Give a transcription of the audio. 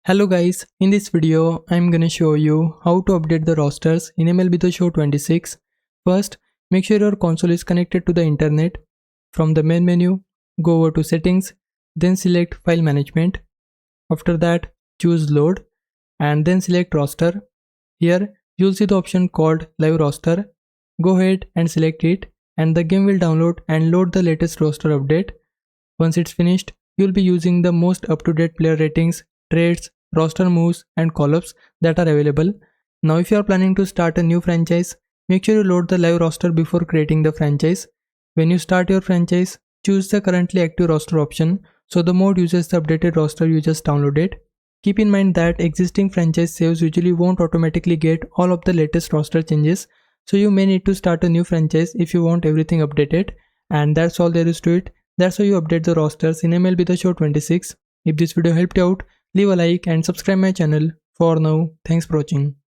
Hello guys, in this video I'm gonna show you how to update the rosters in MLB The Show 26. First, make sure your console is connected to the internet. From the main menu, go over to settings, then select file management. After that, choose load and then select roster. Here you'll see the option called live roster. Go ahead and select it and the game will download and load the latest roster update. Once it's finished, you'll be using the most up-to-date player ratings, trades, roster moves and call-ups that are available. Now if you are planning to start a new franchise, make sure you load the live roster before creating the franchise. When you start your franchise, choose the currently active roster option so the mode uses the updated roster you just downloaded. Keep in mind that existing franchise saves usually won't automatically get all of the latest roster changes, so you may need to start a new franchise if you want everything updated. And that's all there is to it. That's how you update the rosters in MLB The Show 26. If this video helped you out, leave a like and subscribe my channel. For now, thanks for watching.